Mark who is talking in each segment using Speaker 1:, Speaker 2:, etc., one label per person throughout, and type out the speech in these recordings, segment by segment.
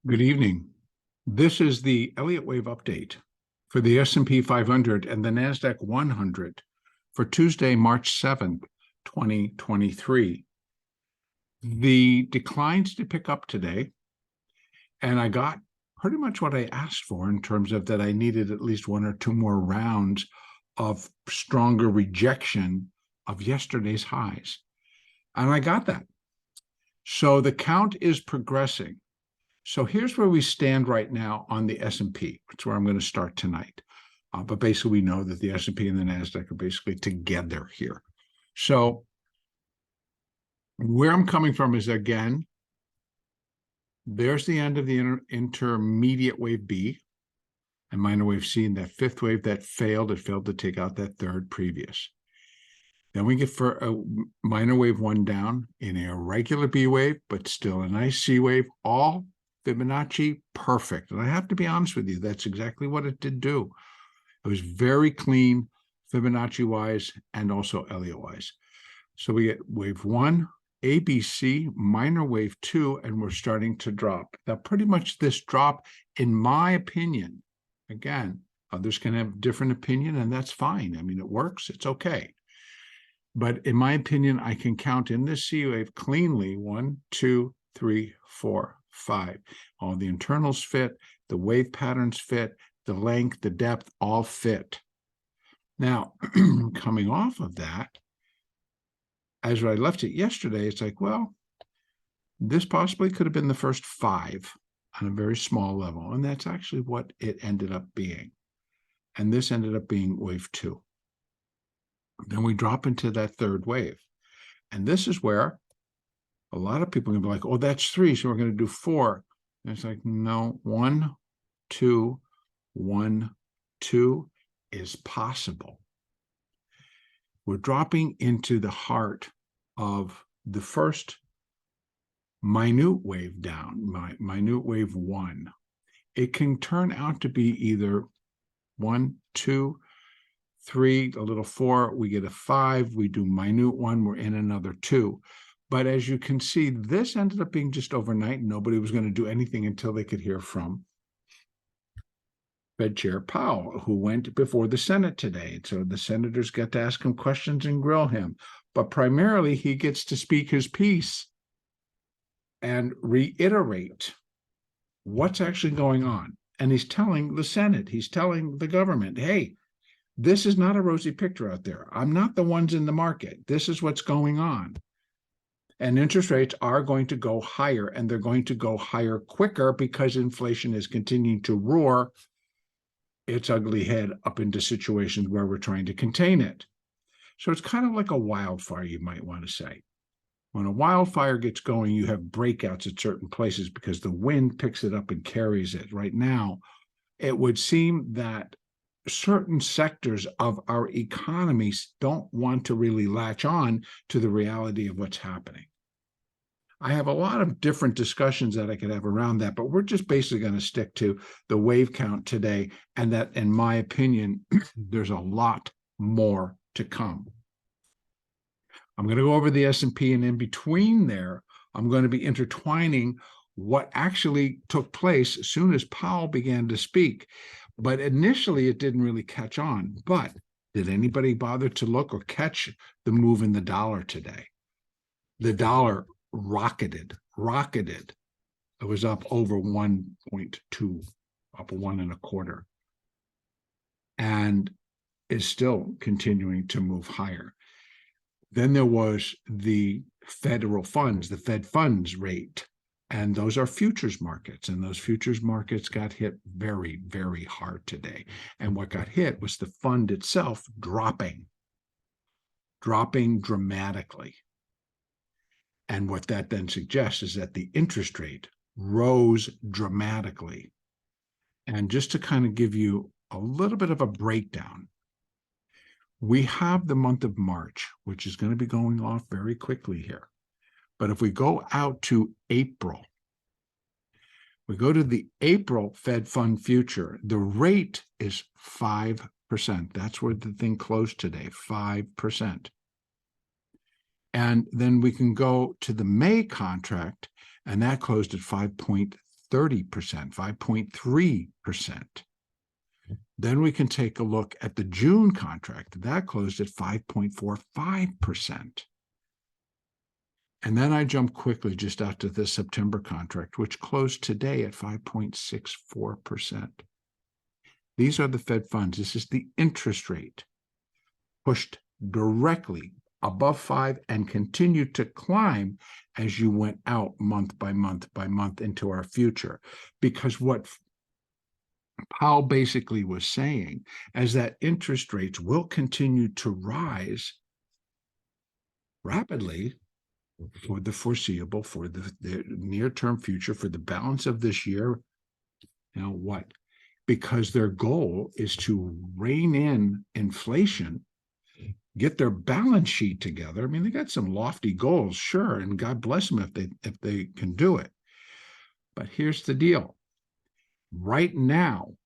Speaker 1: Good evening. This is the Elliott wave update for the S&P 500 and the NASDAQ 100 for Tuesday, March 7th, 2023. The declines to pick up today, and I got pretty much what I asked for in terms of that I needed at least one or two more rounds of stronger rejection of yesterday's highs. And I got that. So the count is progressing. So here's where we stand right now on the S&P. That's where I'm going to start tonight. But basically, we know that the S&P and the NASDAQ are basically together here. So where I'm coming from is, again, there's the end of the intermediate wave B and minor wave C, and that fifth wave that failed. It failed to take out that third previous. Then we get for a minor wave 1 down in a irregular B wave, but still a nice C wave, all Fibonacci perfect. And I have to be honest with you, that's exactly what it did do. It was very clean Fibonacci-wise and also Elliott-wise. So we get wave 1, ABC, minor wave 2, and we're starting to drop. Now, pretty much this drop, in my opinion, again, others can have different opinion, and that's fine. I mean, it works. It's okay. But in my opinion, I can count in this C wave cleanly 1, 2, 3, 4, 5. All the internals fit, the wave patterns fit, the length, the depth, all fit. Now, coming off of that, as I left it yesterday, it's like, well, this possibly could have been the first 5 on a very small level. And that's actually what it ended up being. And this ended up being wave 2. Then we drop into that third wave. And this is where a lot of people are going to be like, oh, that's 3, so we're going to do 4. And it's like, no, 1, 2, 1, 2 is possible. We're dropping into the heart of the first minute wave down, minute wave 1. It can turn out to be either 1, 2, 3, a little 4, we get a 5, we do minute 1, we're in another 2. But as you can see, this ended up being just overnight. Nobody was going to do anything until they could hear from Fed Chair Powell, who went before the Senate today. So the senators get to ask him questions and grill him. But primarily, he gets to speak his piece and reiterate what's actually going on. And he's telling the Senate, he's telling the government, hey, this is not a rosy picture out there. I'm not the ones in the market. This is what's going on. And interest rates are going to go higher, and they're going to go higher quicker because inflation is continuing to roar its ugly head up into situations where we're trying to contain it. So it's kind of like a wildfire, you might want to say. When a wildfire gets going, you have breakouts at certain places because the wind picks it up and carries it. Right now, it would seem that certain sectors of our economies don't want to really latch on to the reality of what's happening. I have a lot of different discussions that I could have around that, but we're just basically going to stick to the wave count today, and that, in my opinion, there's a lot more to come. I'm going to go over the S&P, and in between there, I'm going to be intertwining what actually took place as soon as Powell began to speak. But initially, it didn't really catch on. But did anybody bother to look or catch the move in the dollar today? The dollar rocketed. It was up over 1.2, up 1.25, and is still continuing to move higher. Then there was the federal funds, the Fed funds rate. And those are futures markets, and those futures markets got hit very, very hard today. And what got hit was the fund itself dropping dramatically. And what that then suggests is that the interest rate rose dramatically. And just to kind of give you a little bit of a breakdown, we have the month of March, which is going to be going off very quickly here. But if we go out to April, we go to the April Fed Fund future, the rate is 5%. That's where the thing closed today, 5%. And then we can go to the May contract, and that closed at 5.3%. 5.30%, 5.3%. Then we can take a look at the June contract. That closed at 5.45%. And then I jump quickly just after the September contract, which closed today at 5.64%. These are the Fed funds. This is the interest rate pushed directly above 5 and continued to climb as you went out month by month by month into our future. Because what Powell basically was saying is that interest rates will continue to rise rapidly for the foreseeable, for the near-term future, for the balance of this year. You know what? Because their goal is to rein in inflation, get their balance sheet together. I mean, they got some lofty goals, sure, and God bless them if they can do it. But here's the deal. Right now,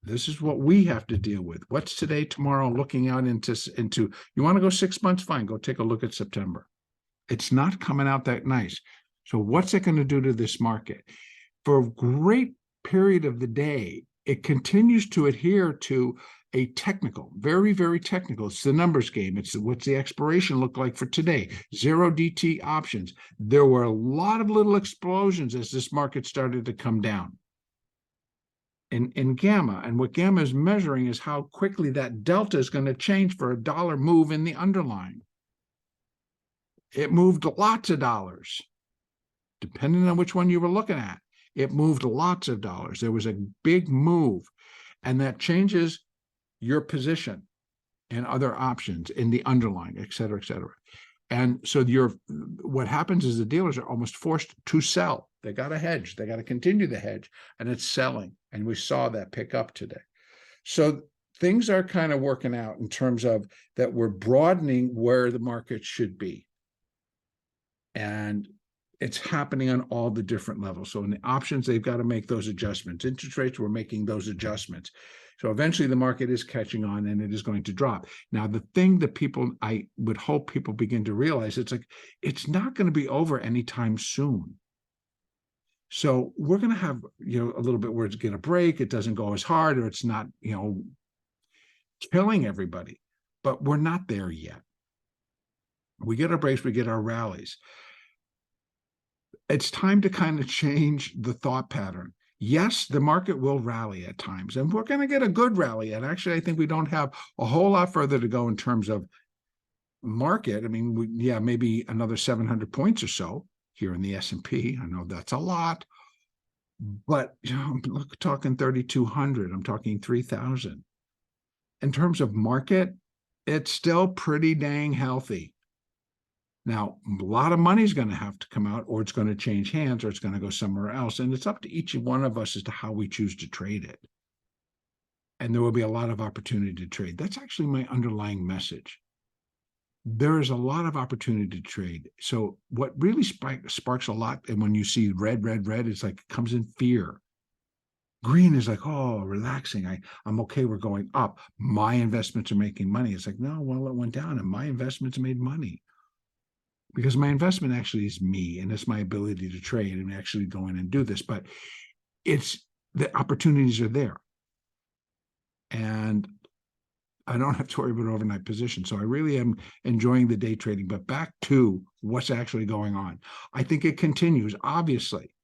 Speaker 1: this is what we have to deal with. What's today, tomorrow, looking out into you want to go 6 months? Fine, go take a look at September. It's not coming out that nice. So what's it going to do to this market? For a great period of the day, it continues to adhere to a technical, very, very technical. It's the numbers game. It's what's the expiration look like for today? 0 DT options. There were a lot of little explosions as this market started to come down. In gamma, and what gamma is measuring is how quickly that delta is going to change for a dollar move in the underlying. It moved lots of dollars, depending on which one you were looking at. It moved lots of dollars. There was a big move, and that changes your position and other options in the underlying, et cetera, et cetera. And so what happens is the dealers are almost forced to sell. They got to hedge. They got to continue the hedge, and it's selling. And we saw that pick up today. So things are kind of working out in terms of that we're broadening where the market should be. And it's happening on all the different levels. So in the options, they've got to make those adjustments. Interest rates, we're making those adjustments. So eventually the market is catching on and it is going to drop. Now, the thing that I would hope people begin to realize, it's not going to be over anytime soon. So we're going to have, a little bit where it's going to break. It doesn't go as hard, or it's not, killing everybody, but we're not there yet. We get our breaks, we get our rallies. It's time to kind of change the thought pattern. Yes, the market will rally at times, and we're going to get a good rally. And actually, I think we don't have a whole lot further to go in terms of market. I mean, maybe another 700 points or so here in the S&P. I know that's a lot, but I'm talking 3,200. I'm talking 3,000. In terms of market, it's still pretty dang healthy. Now, a lot of money is going to have to come out, or it's going to change hands, or it's going to go somewhere else. And it's up to each one of us as to how we choose to trade it. And there will be a lot of opportunity to trade. That's actually my underlying message. There is a lot of opportunity to trade. So what really sparks a lot, and when you see red, it's like it comes in fear. Green is like, oh, relaxing. I'm okay. We're going up. My investments are making money. It's like, no, well, it went down and my investments made money. Because my investment actually is me, and it's my ability to trade and actually go in and do this. But the opportunities are there. And I don't have to worry about overnight positions. So I really am enjoying the day trading. But back to what's actually going on. I think it continues, obviously.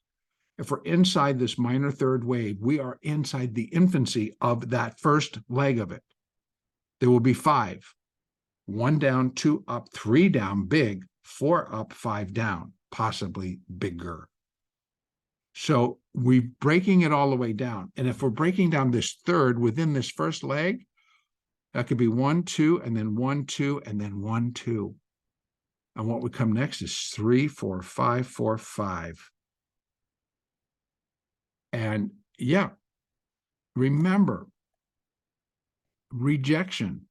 Speaker 1: If we're inside this minor third wave, we are inside the infancy of that first leg of it. There will be 5. 1 down, 2 up, 3 down, big, 4 up, 5 down, possibly bigger. So we're breaking it all the way down. And if we're breaking down this third within this first leg, that could be 1, 2, and then 1, 2, and then 1, 2. And what would come next is 3, 4, 5, 4, 5. And remember, rejection.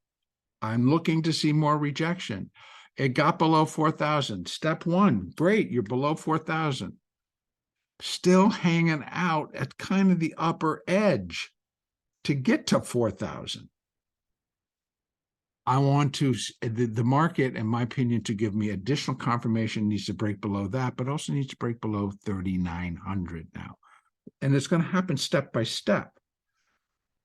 Speaker 1: I'm looking to see more rejection. It got below 4,000. Step 1, great, you're below 4,000. Still hanging out at kind of the upper edge to get to 4,000. I want to, the market, in my opinion, to give me additional confirmation needs to break below that, but also needs to break below 3,900 now. And it's going to happen step by step.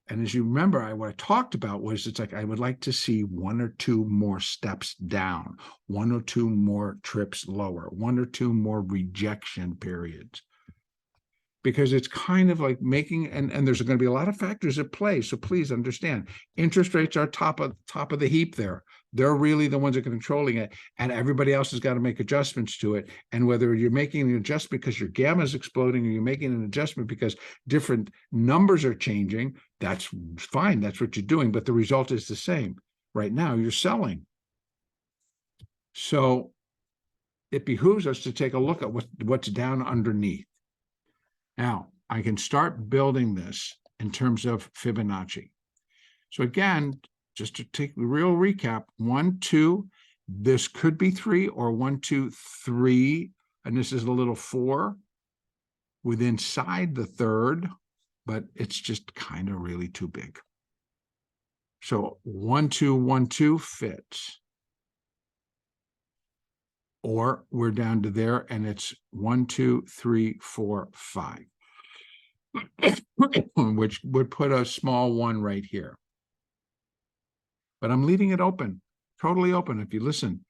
Speaker 1: And as you remember, what I talked about was, it's like I would like to see one or two more steps down, one or two more trips lower, one or two more rejection periods. Because it's kind of like making, and there's going to be a lot of factors at play. So please understand, interest rates are top of the heap there. They're really the ones that are controlling it, and everybody else has got to make adjustments to it. And whether you're making an adjustment because your gamma is exploding, or you're making an adjustment because different numbers are changing, that's fine. That's what you're doing. But the result is the same. Right now, you're selling. So it behooves us to take a look at what's down underneath. Now, I can start building this in terms of Fibonacci. So again, just to take the real recap, 1, 2, this could be 3, or 1, 2, 3, and this is a little 4 with inside the third, but it's just kind of really too big. So 1, 2, 1, 2 fits. Or we're down to there, and it's 1, 2, 3, 4, 5, which would put a small 1 right here. But I'm leaving it open, totally open. If you listen,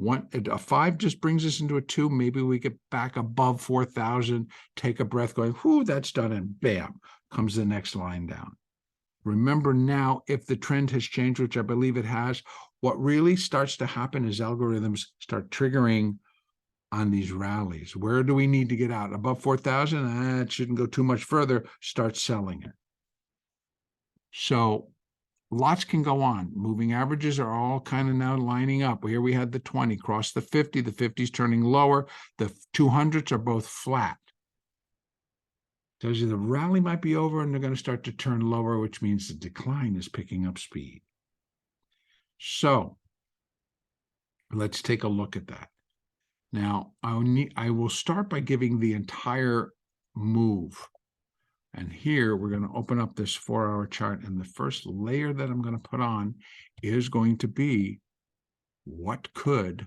Speaker 1: a 5 just brings us into a 2. Maybe we get back above 4,000, take a breath, going, whoo, that's done, and bam, comes the next line down. Remember now, if the trend has changed, which I believe it has, what really starts to happen is algorithms start triggering on these rallies. Where do we need to get out? Above 4,000? It shouldn't go too much further. Start selling it. So lots can go on. Moving averages are all kind of now lining up. Here we had the 20 cross the 50. The 50 is turning lower. The 200s are both flat. Tells you the rally might be over and they're going to start to turn lower, which means the decline is picking up speed. So let's take a look at that. Now, I will start by giving the entire move. And here we're going to open up this 4-hour chart. And the first layer that I'm going to put on is going to be, what could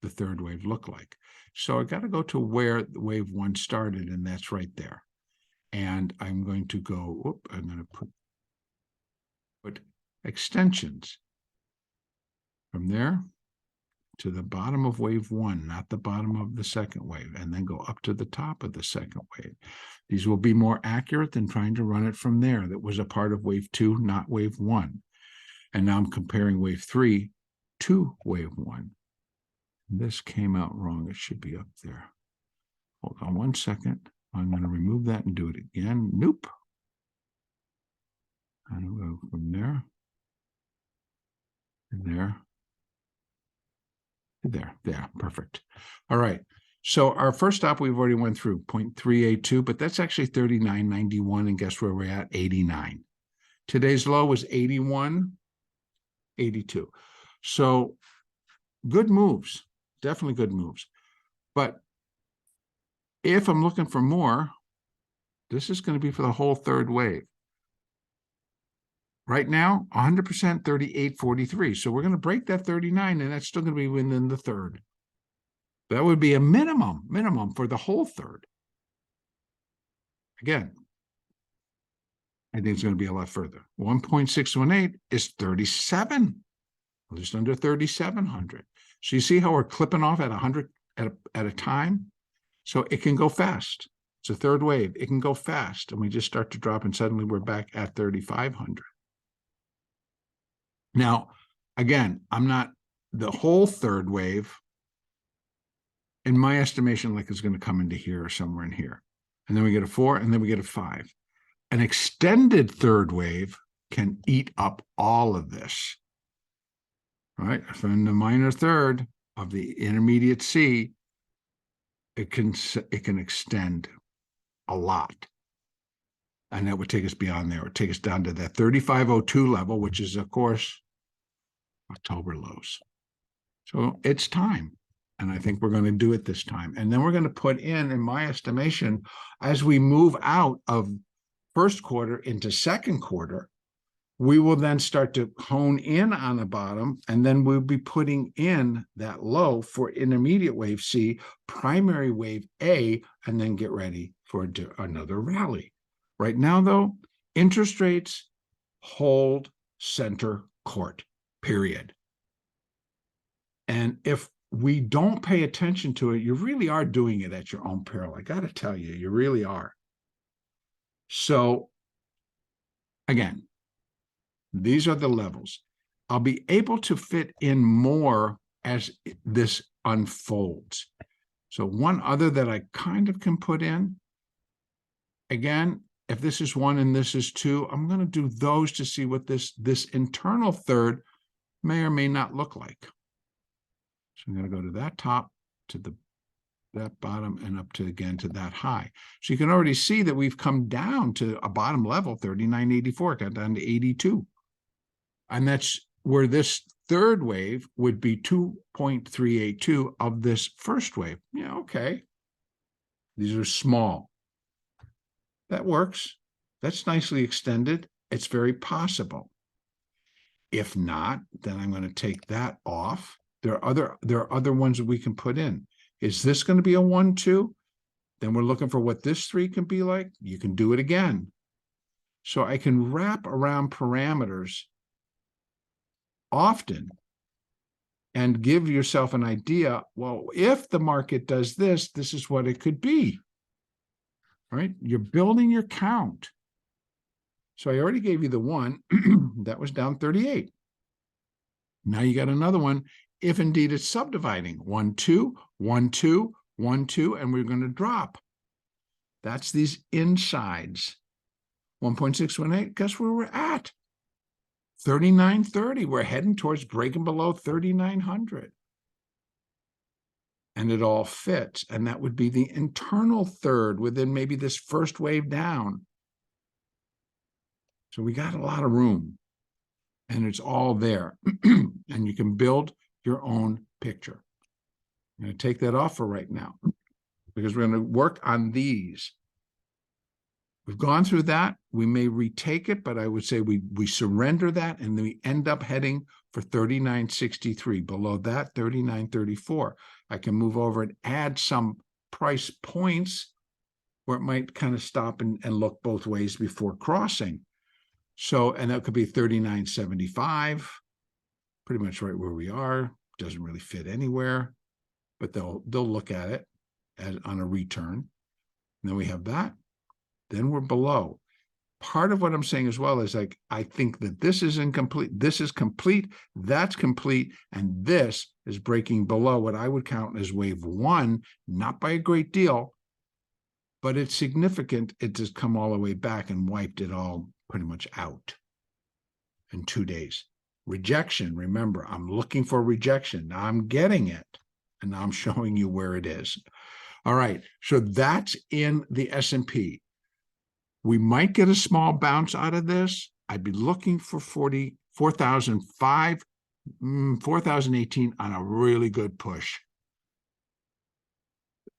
Speaker 1: the third wave look like? So I got to go to where wave 1 started, and that's right there. And I'm going to go, I'm going to put extensions from there to the bottom of wave 1, not the bottom of the second wave, and then go up to the top of the second wave. These will be more accurate than trying to run it from there. That was a part of wave 2, not wave 1. And now I'm comparing wave 3 to wave 1. This came out wrong. It should be up there. Hold on one second. I'm going to remove that and do it again. Nope. And I'll go from there, and there, perfect. All right. So our first stop we've already went through, 0.382, but that's actually 39.91, and guess where we're at? 89. Today's low was 81.82. So good moves, definitely good moves. But if I'm looking for more, this is going to be for the whole third wave. Right now, 100% 38.43. So we're going to break that 39, and that's still going to be within the third. That would be a minimum for the whole third. Again, I think it's going to be a lot further. 1.618 is 37, just under 3,700. So you see how we're clipping off at 100 at a time? So it can go fast. It's a third wave. It can go fast, and we just start to drop, and suddenly we're back at 3,500. Now, again, I'm not the whole third wave. In my estimation, like it's going to come into here or somewhere in here. And then we get a 4, and then we get a 5. An extended third wave can eat up all of this. Right? From the minor third of the intermediate C, it can extend a lot. And that would take us beyond there. It would take us down to that 35.02 level, which is, of course, October lows. So it's time. And I think we're going to do it this time. And then we're going to put in my estimation, as we move out of first quarter into second quarter, We will then start to hone in on the bottom, and then we'll be putting in that low for intermediate wave C, primary wave A, and then get ready for another rally. Right now, though, interest rates hold center court, period. And if we don't pay attention to it, you really are doing it at your own peril. I got to tell you, you really are. So, again, these are the levels. I'll be able to fit in more as this unfolds. So one other that I kind of can put in, again, if this is 1 and this is 2, I'm going to do those to see what this internal third may or may not look like. So I'm going to go to that top, to that bottom, and up to, again, to that high. So you can already see that we've come down to a bottom level, 39.84, got down to 82. And that's where this third wave would be 2.382 of this first wave. Yeah, okay. These are small. That works. That's nicely extended. It's very possible. If not, then I'm going to take that off. There are other ones that we can put in. Is this going to be a 1, 2? Then we're looking for what this 3 can be like. You can do it again. So I can wrap around parameters often and give yourself an idea, well, if the market does this, this is what it could be, right? You're building your count. So I already gave you the one that was down 38. Now you got another one, if indeed it's subdividing, 1, 2, 1, 2, 1, 2, and we're going to drop. That's these insides. 1.618, guess where we're at? 39.30. We're heading towards breaking below 3,900. And it all fits. And that would be the internal third within maybe this first wave down. So we got a lot of room. And it's all there. And you can build your own picture. I'm going to take that off for right now, because we're going to work on these. We've gone through that. We may retake it, but I would say we surrender that, and then we end up heading for 39.63. Below that, 39.34. I can move over and add some price points where it might kind of stop and look both ways before crossing. So, and that could be 39.75, pretty much right where we are. Doesn't really fit anywhere, but they'll look at it as on a return. And then we have that. Then we're below. Part of what I'm saying as well is, like, I think that this is incomplete. This is complete. That's complete. And this is breaking below what I would count as wave 1, not by a great deal, but it's significant. It just come all the way back and wiped it all pretty much out in 2 days. Rejection. Remember, I'm looking for rejection. Now I'm getting it. And now I'm showing you where it is. All right. So that's in the S&P. We might get a small bounce out of this. I'd be looking for 4,005, 4,018 on a really good push.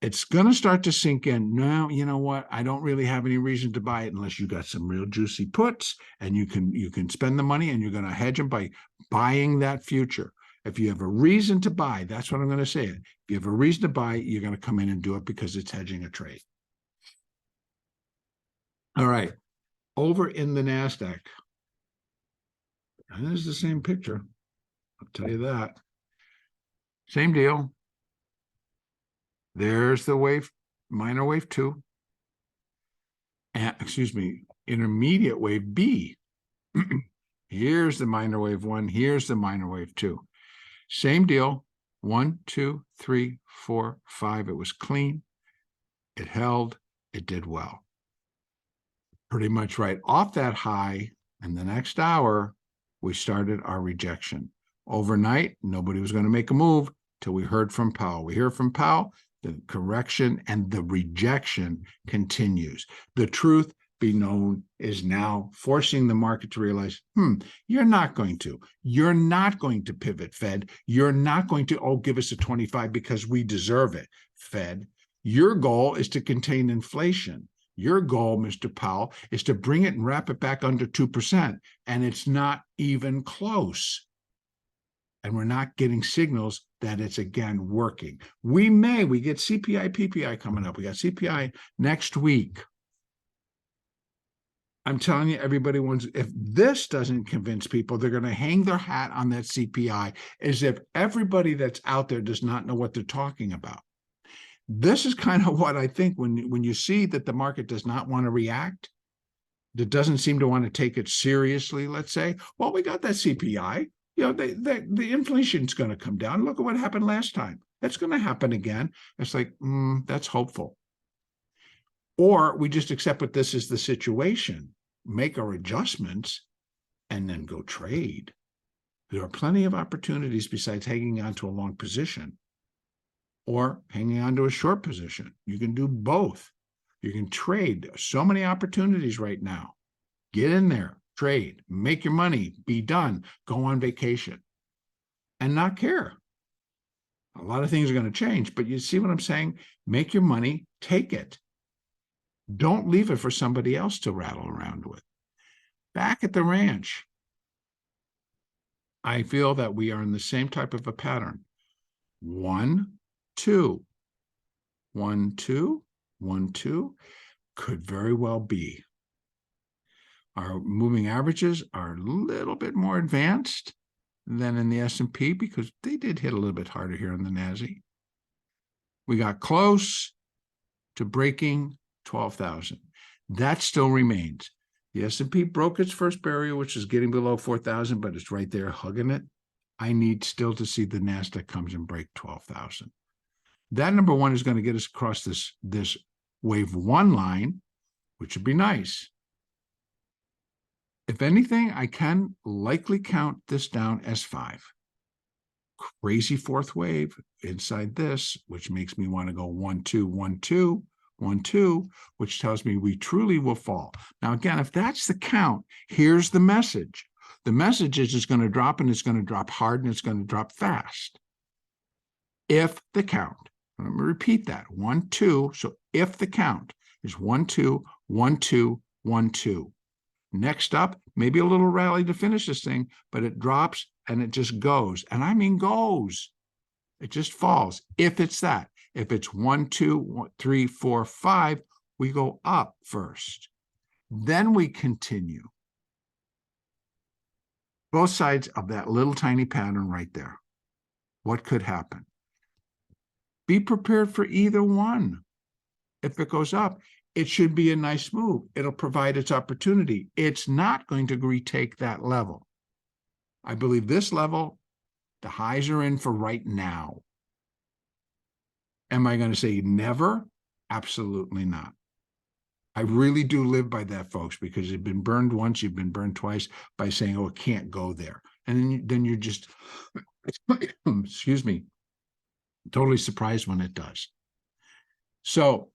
Speaker 1: It's going to start to sink in. Now, you know what? I don't really have any reason to buy it unless you got some real juicy puts, and you can spend the money, and you're going to hedge them by buying that future. If you have a reason to buy, that's what I'm going to say. If you have a reason to buy, you're going to come in and do it because it's hedging a trade. All right, over in the NASDAQ, and this is the same picture. I'll tell you that. Same deal. There's the wave, minor wave 2. And, excuse me, intermediate wave B. Here's the minor wave 1. Here's the minor wave 2. Same deal. 1, 2, 3, 4, 5. It was clean. It held. It did well. Pretty much right off that high, and the next hour, we started our rejection. Overnight, nobody was going to make a move till we heard from Powell. We hear from Powell, the correction and the rejection continues. The truth be known is now forcing the market to realize, you're not going to pivot, Fed. You're not going to, give us a 25 because we deserve it, Fed. Your goal is to contain inflation. Your goal, Mr. Powell, is to bring it and wrap it back under 2%, and it's not even close. And we're not getting signals that it's, again, working. We get CPI, PPI coming up. We got CPI next week. I'm telling you, everybody wants, if this doesn't convince people, they're going to hang their hat on that CPI as if everybody that's out there does not know what they're talking about. This is kind of what I think when you see that the market does not want to react, that doesn't seem to want to take it seriously, let's say, well, we got that CPI. You know, the inflation's going to come down. Look at what happened last time. That's going to happen again. It's like, that's hopeful. Or we just accept what this is the situation, make our adjustments, and then go trade. There are plenty of opportunities besides hanging on to a long position or hanging on to a short position. You can do both. You can trade. So many opportunities right now. Get in there, trade, make your money, be done, go on vacation, and not care. A lot of things are going to change, but you see what I'm saying? Make your money, take it. Don't leave it for somebody else to rattle around with. Back at the ranch, I feel that we are in the same type of a pattern. 1, 2, 1, 2, 1, 2 could very well be. Our moving averages are a little bit more advanced than in the S&P because they did hit a little bit harder here in the NASDAQ. We got close to breaking 12,000. That still remains. The S&P broke its first barrier, which is getting below 4,000, but it's right there hugging it. I need still to see the NASDAQ comes and break 12,000. That number one is going to get us across this wave 1 line, which would be nice. If anything, I can likely count this down as 5. Crazy fourth wave inside this, which makes me want to go 1, 2, 1, 2, 1, 2, which tells me we truly will fall. Now, again, if that's the count, here's the message. The message is it's going to drop, and it's going to drop hard, and it's going to drop fast. If the count, let me repeat that, 1, 2. So if the count is 1, 2, 1, 2, 1, 2. Next up, maybe a little rally to finish this thing, but it drops and it just goes. And I mean goes. It just falls. If it's that. If it's 1, 2, 3, 4, 5, we go up first. Then we continue. Both sides of that little tiny pattern right there. What could happen? Be prepared for either one. If it goes up, it should be a nice move. It'll provide its opportunity. It's not going to retake that level. I believe this level, the highs are in for right now. Am I going to say never? Absolutely not. I really do live by that, folks, because you've been burned once, you've been burned twice by saying, oh, it can't go there. And then you're just, excuse me, totally surprised when it does. So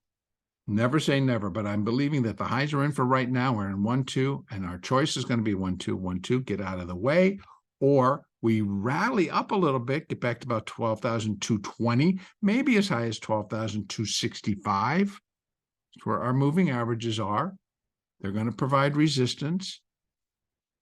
Speaker 1: never say never, but I'm believing that the highs are in for right now. We're in 1, 2, and our choice is going to be 1, 2, 1, 2, get out of the way, or we rally up a little bit, get back to about 12,220, maybe as high as 12,265. That's where our moving averages are. They're going to provide resistance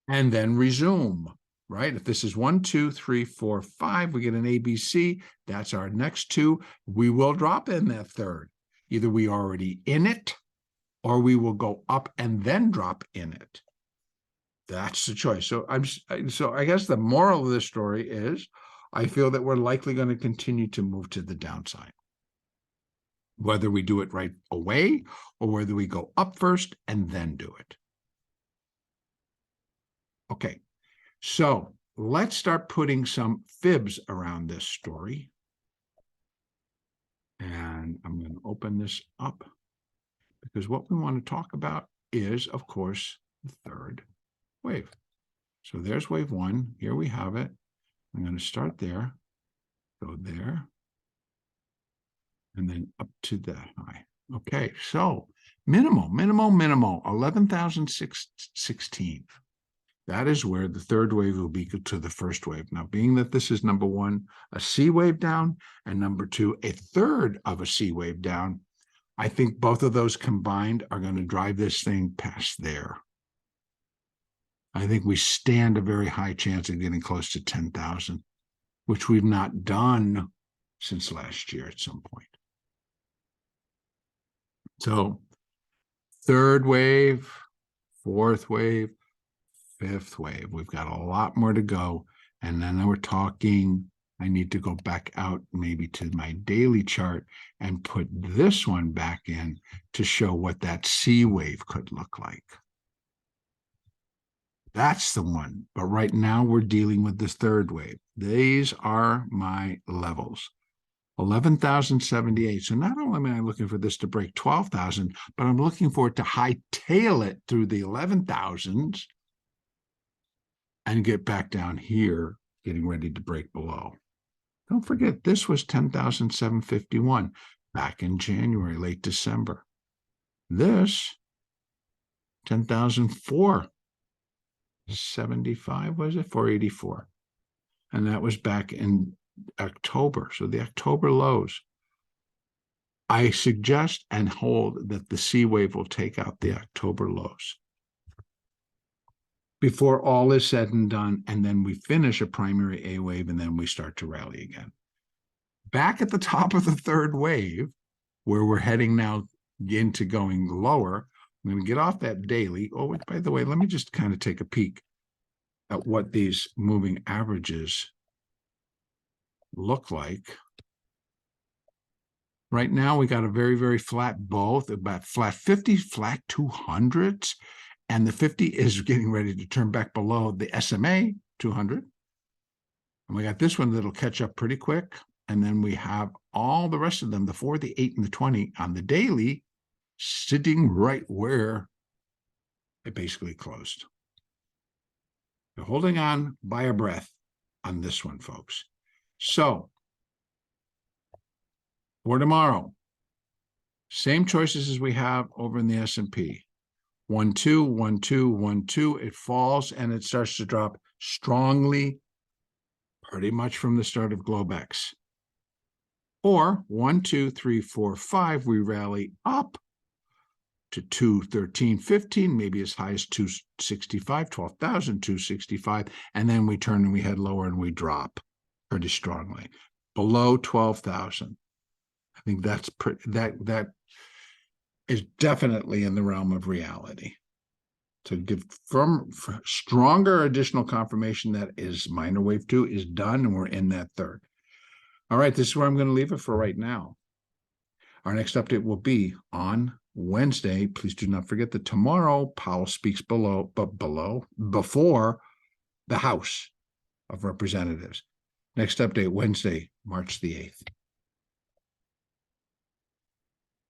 Speaker 1: and then resume, right? If this is 1, 2, 3, 4, 5, we get an ABC. That's our next 2. We will drop in that third. Either we are already in it, or we will go up and then drop in it. That's the choice. So I guess the moral of this story is I feel that we're likely going to continue to move to the downside. Whether we do it right away or whether we go up first and then do it. Okay, so let's start putting some fibs around this story. And I'm going to open this up because what we want to talk about is, of course, the third wave. So there's wave 1. Here we have it. I'm going to start there, go there, and then up to that high. Okay, so minimal, 11,616. That is where the third wave will be to the first wave. Now, being that this is number 1, a C wave down, and number 2, a third of a C wave down, I think both of those combined are going to drive this thing past there. I think we stand a very high chance of getting close to 10,000, which we've not done since last year at some point. So third wave, fourth wave, fifth wave. We've got a lot more to go. And then we're talking, I need to go back out maybe to my daily chart and put this one back in to show what that C wave could look like. That's the one. But right now we're dealing with this third wave. These are my levels. 11,078. So not only am I looking for this to break 12,000, but I'm looking for it to hightail it through the 11,000s and get back down here, getting ready to break below. Don't forget, this was 10,751 back in January, late December. This, 10,475, was it? 484. And that was back in October. So the October lows. I suggest and hold that the C wave will take out the October lows before all is said and done, and then we finish a primary A wave, and then we start to rally again. Back at the top of the third wave, where we're heading now into going lower, I'm going to get off that daily. Oh, by the way, let me just kind of take a peek at what these moving averages look like. Right now, we got a very, very flat both, about flat 50s, flat 200s. And the 50 is getting ready to turn back below the SMA 200. And we got this one that'll catch up pretty quick. And then we have all the rest of them, the 4, the 8, and the 20 on the daily, sitting right where it basically closed. We're holding on by a breath on this one, folks. So for tomorrow, same choices as we have over in the S&P. 1, 2, 1, 2, 1, 2. It falls and it starts to drop strongly, pretty much from the start of Globex. Or 1, 2, 3, 4, 5. We rally up to 2, 13, 15, maybe as high as 265, 12,000, 265, and then we turn and we head lower and we drop pretty strongly below 12,000. I think that's that is definitely in the realm of reality. To give stronger additional confirmation that is minor wave 2 is done, and we're in that third. All right, this is where I'm going to leave it for right now. Our next update will be on Wednesday. Please do not forget that tomorrow Powell speaks before the House of Representatives. Next update Wednesday, March the 8th.